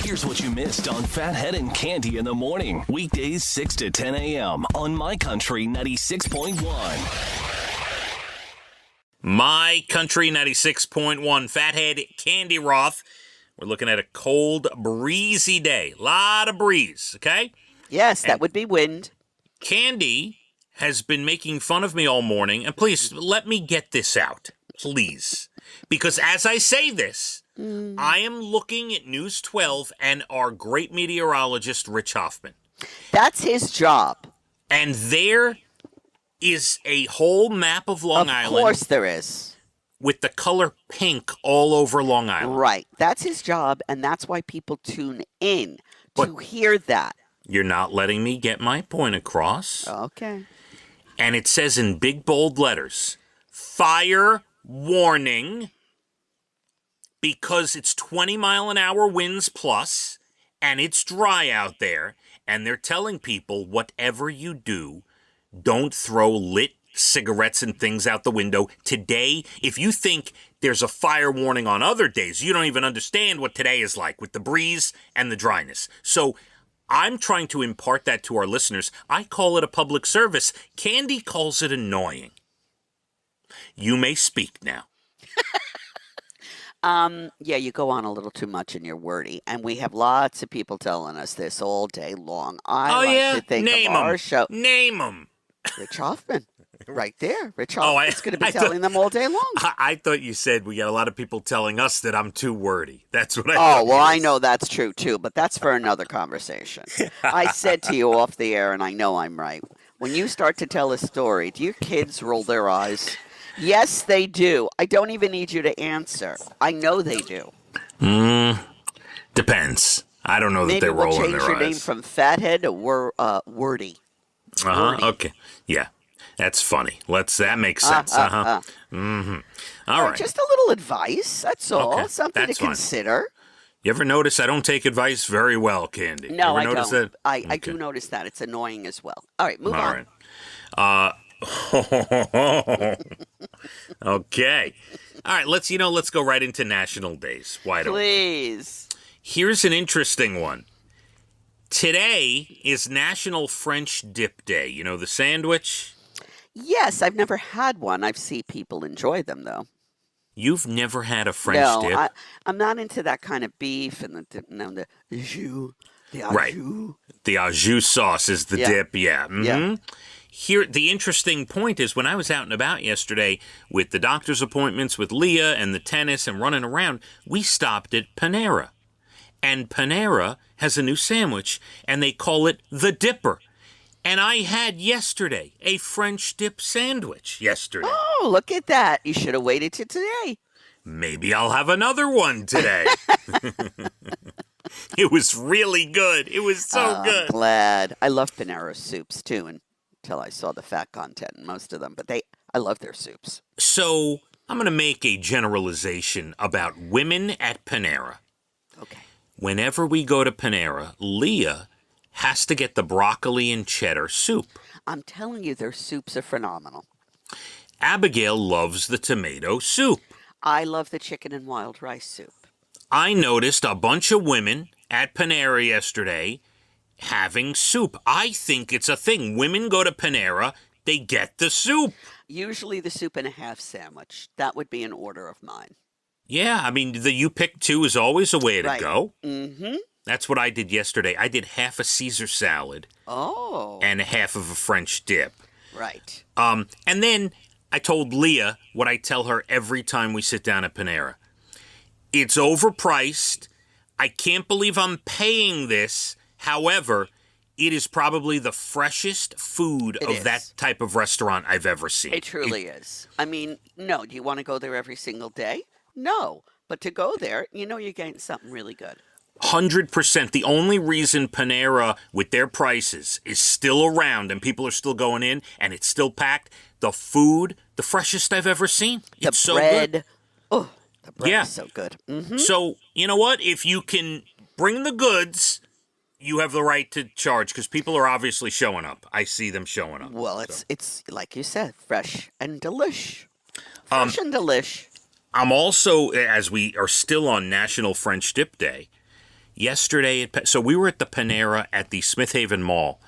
Here's what you missed on Phathead and Cande in the morning. Weekdays 6 to 10 a.m. on My Country 96.1. My Country 96.1. Phathead, Cande Roth. We're looking at a cold, breezy day. Lot of breeze, okay? Yes, that would be wind. Cande has been making fun of me all morning, and please, let me get this out, please. Because as I say this, I am looking at News 12 and our great meteorologist, Rich Hoffman. That's his job. And there is a whole map of Long Island. Of course there is. With the color pink all over Long Island. Right. That's his job, and that's why people tune in to hear that. You're not letting me get my point across. Okay. And it says in big bold letters, fire warning, because it's 20-mile-an-hour winds plus, and it's dry out there, and they're telling people, whatever you do, don't throw lit cigarettes and things out the window. Today, if you think there's a fire warning on other days, you don't even understand what today is like with the breeze and the dryness. So I'm trying to impart that to our listeners. I call it a public service. Cande calls it annoying. You may speak now. Yeah, you go on a little too much and you're wordy. And we have lots of people telling us this all day long. I like to think Name of our 'em. show. Name them. Rich Hoffman. Right there. Rich Hoffman's going to be telling them all day long. I thought you said we got a lot of people telling us that I'm too wordy. That's what I Oh, well, I know that's true, too, but that's for another conversation. I said to you off the air, and I know I'm right, when you start to tell a story, do your kids roll their eyes? Yes, they do. I don't even need you to answer. I know they do. Depends. I don't know that they're rolling their eyes. Maybe we'll change your name from Phathead to Wordy. Uh-huh. Okay. Yeah. That's funny. That makes sense. Mm-hmm. All right. Just a little advice. That's all. Okay, Something that's to consider. You ever notice I don't take advice very well, Cande? No, I notice don't. That? I do notice that. It's annoying as well. All right, move on. All right. Okay. All right, let's go right into national days. Why don't we? Please. Here's an interesting one. Today is National French Dip Day. You know the sandwich? Yes, I've never had one. I've seen people enjoy them, though. You've never had a French dip? No, I'm not into that kind of beef and the jus. Right. The au jus sauce is the dip, yeah. Mm-hmm. Yeah. Here, the interesting point is when I was out and about yesterday with the doctor's appointments with Leah and the tennis and running around, we stopped at Panera. And Panera has a new sandwich, and they call it the Dipper. And I had yesterday a French dip sandwich yesterday. Oh, look at that. You should have waited till today. Maybe I'll have another one today. It was really good. It was so good. I'm glad. I love Panera soups, too, until I saw the fat content in most of them. But I love their soups. So I'm going to make a generalization about women at Panera. Okay. Whenever we go to Panera, Leah has to get the broccoli and cheddar soup. I'm telling you, their soups are phenomenal. Abigail loves the tomato soup. I love the chicken and wild rice soup. I noticed a bunch of women at Panera yesterday having soup. I think it's a thing. Women go to Panera, they get the soup. Usually the soup and a half sandwich. That would be an order of mine. Yeah, I mean, the you pick two is always a way to go. Mm-hmm. That's what I did yesterday. I did half a Caesar salad. Oh. And half of a French dip. Right. And then I told Leah what I tell her every time we sit down at Panera. It's overpriced. I can't believe I'm paying this. However, it is probably the freshest food that type of restaurant I've ever seen. It truly is. I mean, no, do you want to go there every single day? No. But to go there, you're getting something really good. 100%. The only reason Panera, with their prices, is still around and people are still going in and it's still packed, the food, the freshest I've ever seen. It's so good. Oh, the bread is so good. Mm-hmm. So, you know what? If you can bring the goods, you have the right to charge because people are obviously showing up. I see them showing up. Well, it's like you said, fresh and delish. Fresh and delish. I'm also, as we are still on National French Dip Day, yesterday, so we were at the Panera at the Smith Haven Mall.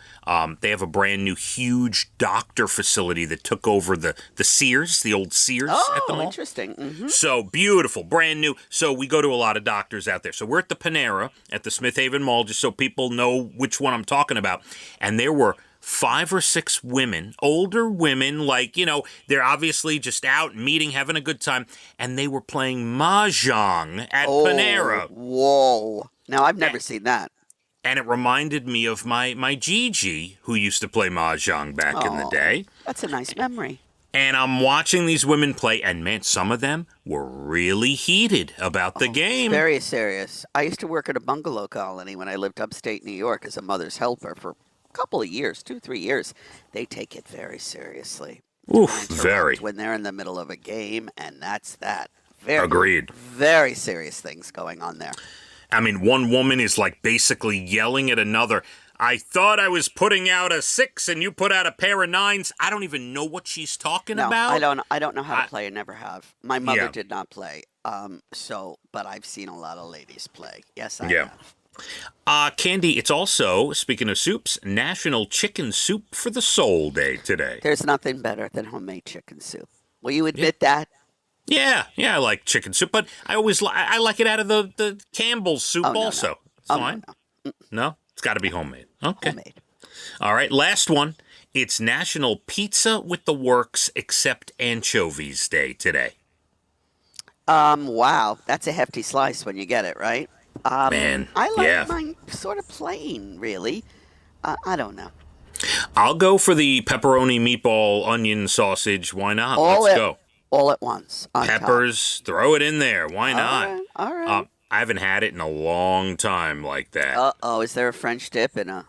They have a brand new huge doctor facility that took over the Sears, the old Sears at the Oh, mall. interesting. Mm-hmm. So beautiful, brand new. So we go to a lot of doctors out there. So we're at the Panera at the Smith Haven Mall, just so people know which one I'm talking about. And there were 5 or 6 women, older women, like, they're obviously just out meeting, having a good time, and they were playing mahjong at Panera. Whoa. Now, I've never seen that. And it reminded me of my Gigi, who used to play mahjong back in the day. That's a nice memory. And I'm watching these women play, and man, some of them were really heated about the game. Very serious. I used to work at a bungalow colony when I lived upstate New York as a mother's helper for a couple of years, 2-3 years. They take it very seriously. Oof, very. When they're in the middle of a game, and that's that. Very, Agreed. Very serious things going on there. I mean, one woman is like basically yelling at another, I thought I was putting out a 6 and you put out a pair of 9s. I don't even know what she's talking about. I don't know how to play. I never have. My mother did not play. But I've seen a lot of ladies play. Yes, I have. Cande, it's also, speaking of soups, National Chicken Soup for the Soul Day today. There's nothing better than homemade chicken soup. Will you admit that? Yeah, I like chicken soup, but I like it out of the Campbell's soup also. No. It's fine. No? It's got to be homemade. Okay. Homemade. All right, last one. It's National Pizza with the Works Except Anchovies Day today. Wow. That's a hefty slice when you get it, right? Man, I like mine sort of plain, really. I don't know. I'll go for the pepperoni, meatball, onion, sausage. Why not? Let's go. All at once. Peppers, throw it in there. Why not? All right. I haven't had it in a long time like that. Uh-oh, is there a French dip and a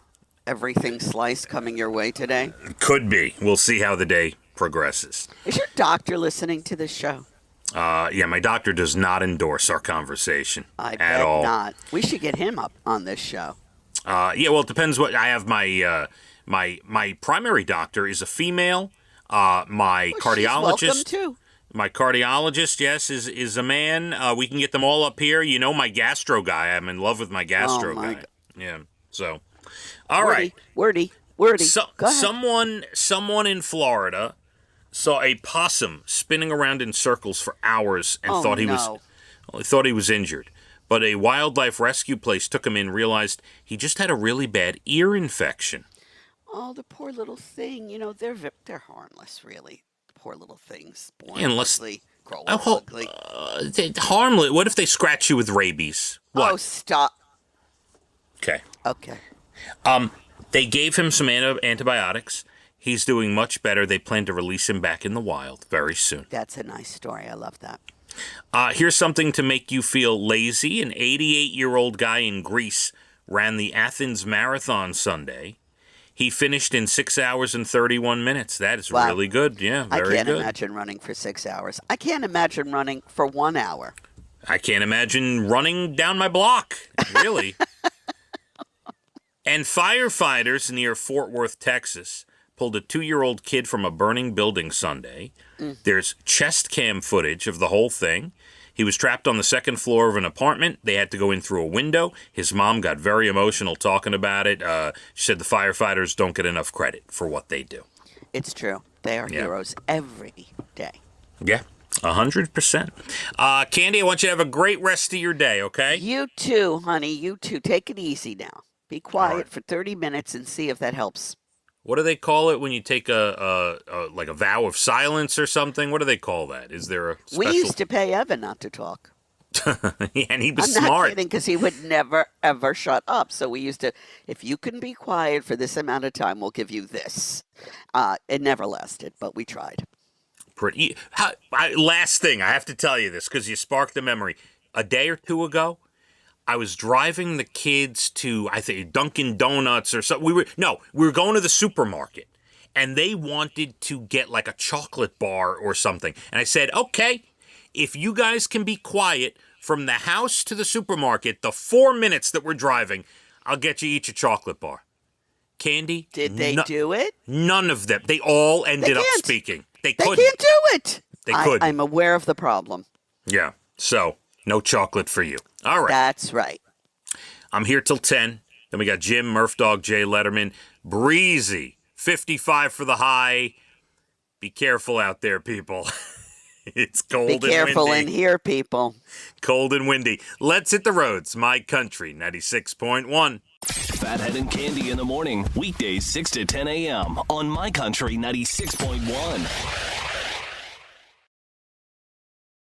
everything slice coming your way today? Could be. We'll see how the day progresses. Is your doctor listening to this show? Yeah, my doctor does not endorse our conversation I at bet all. not. We should get him up on this show. Yeah, well, it depends what I have. My primary doctor is a female. My cardiologist. She's welcome too. My cardiologist, yes, is a man. We can get them all up here. You know my gastro guy. I'm in love with my gastro guy. God. Yeah. So, all right. Wordy. So, Go ahead. someone in Florida saw a possum spinning around in circles for hours and thought he was injured. But a wildlife rescue place took him in, realized he just had a really bad ear infection. Oh, the poor little thing. They're harmless, really. Poor little things. Born ugly, grow up ugly. Harmless. What if they scratch you with rabies? What? Oh, stop. Okay. Okay. They gave him some antibiotics. He's doing much better. They plan to release him back in the wild very soon. That's a nice story. I love that. Here's something to make you feel lazy. An 88-year-old guy in Greece ran the Athens Marathon Sunday. He finished in 6 hours and 31 minutes. That is really good. Yeah, very good. I can't imagine running for 6 hours. I can't imagine running for 1 hour. I can't imagine running down my block, really. And firefighters near Fort Worth, Texas, pulled a 2-year-old kid from a burning building Sunday. There's chest cam footage of the whole thing. He was trapped on the second floor of an apartment. They had to go in through a window. His mom got very emotional talking about it. She said the firefighters don't get enough credit for what they do. It's true. They are heroes every day. Yeah, 100%. Cande, I want you to have a great rest of your day, okay? You too, honey. You too. Take it easy now. Be quiet for 30 minutes and see if that helps. What do they call it when you take a vow of silence or something? What do they call that? Is there a special... We used to pay Evan not to talk. Yeah, and he was I'm smart. not kidding, because he would never, ever shut up. So we used to, if you can be quiet for this amount of time, we'll give you this. It never lasted, but we tried. Last thing, I have to tell you this because you sparked the memory. A day or two ago, I was driving the kids to, I think, Dunkin' Donuts or something. We were going to the supermarket, and they wanted to get like a chocolate bar or something. And I said, okay, if you guys can be quiet from the house to the supermarket, the 4 minutes that we're driving, I'll get you each a chocolate bar. Cande? Did they do it? None of them. They all ended up speaking. They couldn't. They can't do it. They couldn't. I'm aware of the problem. Yeah. So, no chocolate for you. All right. That's right. I'm here till 10. Then we got Jim, Murph Dog, Jay Letterman. Breezy. 55 for the high. Be careful out there, people. It's cold and windy. Be careful in here, people. Cold and windy. Let's hit the roads. My Country 96.1. Phathead and Cande in the morning. Weekdays 6 to 10 a.m. on My Country 96.1.